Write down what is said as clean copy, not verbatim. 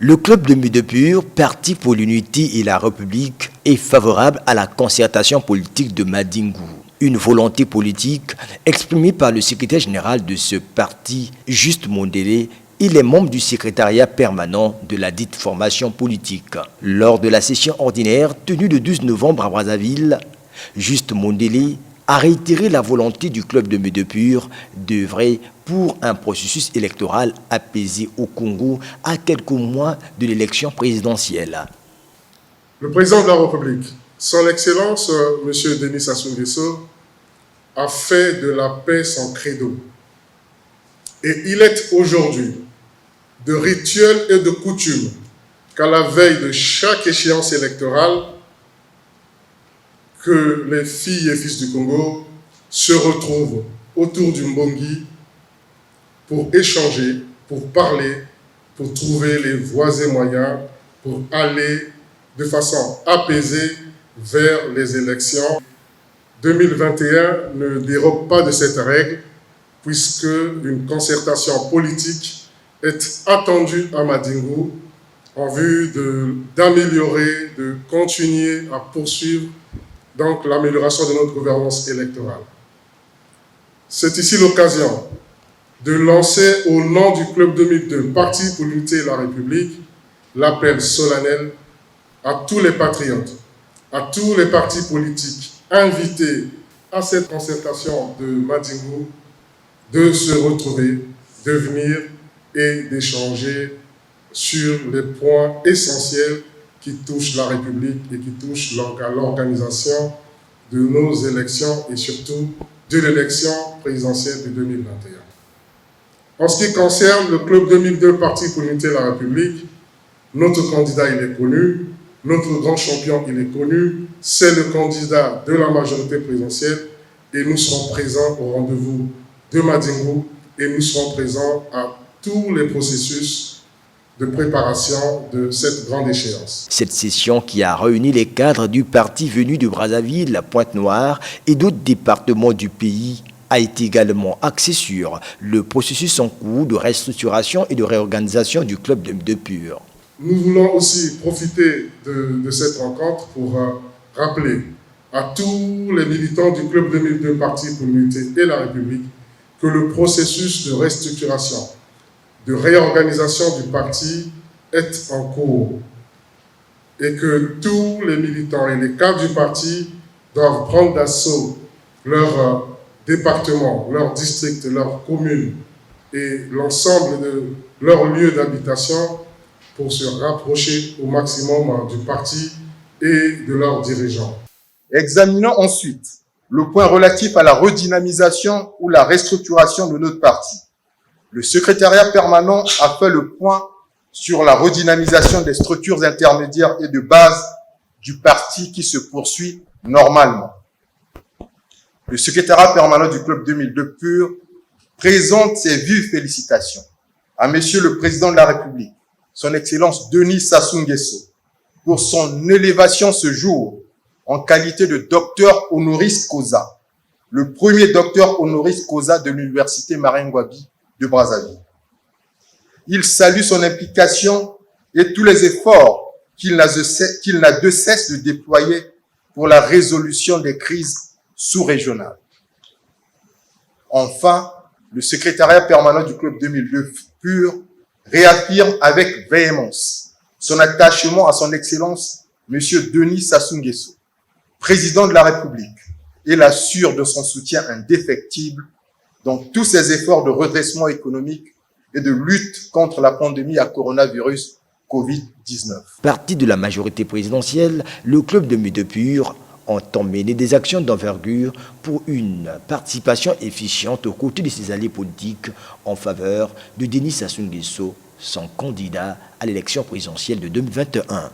Le club de Midepur, Parti pour l'unité et la République, est favorable à la concertation politique de Madingou. Une volonté politique exprimée par le secrétaire général de ce parti, Juste Mondélé, et les membres du secrétariat permanent de la dite formation politique. Lors de la session ordinaire tenue le 12 novembre à Brazzaville, Juste Mondélé a réitéré la volonté du club de Midepur d'œuvrer pour un processus électoral apaisé au Congo à quelques mois de l'élection présidentielle. Le président de la République, son Excellence, M. Denis Sassou Nguesso, a fait de la paix son credo. Et il est aujourd'hui de rituel et de coutume qu'à la veille de chaque échéance électorale, que les filles et fils du Congo se retrouvent autour du Mbongi pour échanger, pour parler, pour trouver les voies et moyens pour aller de façon apaisée vers les élections. 2021 ne dérobe pas de cette règle puisque une concertation politique est attendue à Madingou en vue d'améliorer, de continuer à poursuivre donc l'amélioration de notre gouvernance électorale. C'est ici l'occasion de lancer au nom du Club 2002, Parti pour l'unité et la République, l'appel solennel à tous les patriotes, à tous les partis politiques invités à cette concertation de Madingou de se retrouver, de venir et d'échanger sur les points essentiels qui touchent la République et qui touchent l'organisation de nos élections et surtout de l'élection présidentielle de 2021. En ce qui concerne le Club 2002 Parti pour l'unité et la République, notre candidat il est connu, notre grand champion il est connu, c'est le candidat de la majorité présidentielle et nous serons présents au rendez-vous de Madingou et nous serons présents à tous les processus de préparation de cette grande échéance. Cette session qui a réuni les cadres du parti venus de Brazzaville, la Pointe-Noire et d'autres départements du pays a été également axée sur le processus en cours de restructuration et de réorganisation du club de Midepur. Nous voulons aussi profiter de cette rencontre pour rappeler à tous les militants du club 2002 Parti pour l'unité et la République que le processus de restructuration, de réorganisation du parti est en cours et que tous les militants et les cadres du parti doivent prendre d'assaut leur département, leur district, leur commune et l'ensemble de leurs lieux d'habitation pour se rapprocher au maximum du parti et de leurs dirigeants. Examinons ensuite le point relatif à la redynamisation ou la restructuration de notre parti. Le secrétariat permanent a fait le point sur la redynamisation des structures intermédiaires et de base du parti qui se poursuit normalement. Le secrétariat permanent du Club 2002 PUR présente ses vives félicitations à Monsieur le Président de la République, Son Excellence Denis Sassou Nguesso, pour son élévation ce jour en qualité de docteur honoris causa, le premier docteur honoris causa de l'Université Maringouabi de Brazzaville. Il salue son implication et tous les efforts qu'il n'a de cesse de déployer pour la résolution des crises sous-régionales. Enfin, le secrétariat permanent du Club 2002 PUR réaffirme avec véhémence son attachement à son Excellence M. Denis Sassou Nguesso, Président de la République, et l'assure de son soutien indéfectible dans tous ses efforts de redressement économique et de lutte contre la pandémie à coronavirus Covid-19. Parti de la majorité présidentielle, le club de Midepur entend mener des actions d'envergure pour une participation efficiente aux côtés de ses alliés politiques en faveur de Denis Sassou Nguesso, son candidat à l'élection présidentielle de 2021.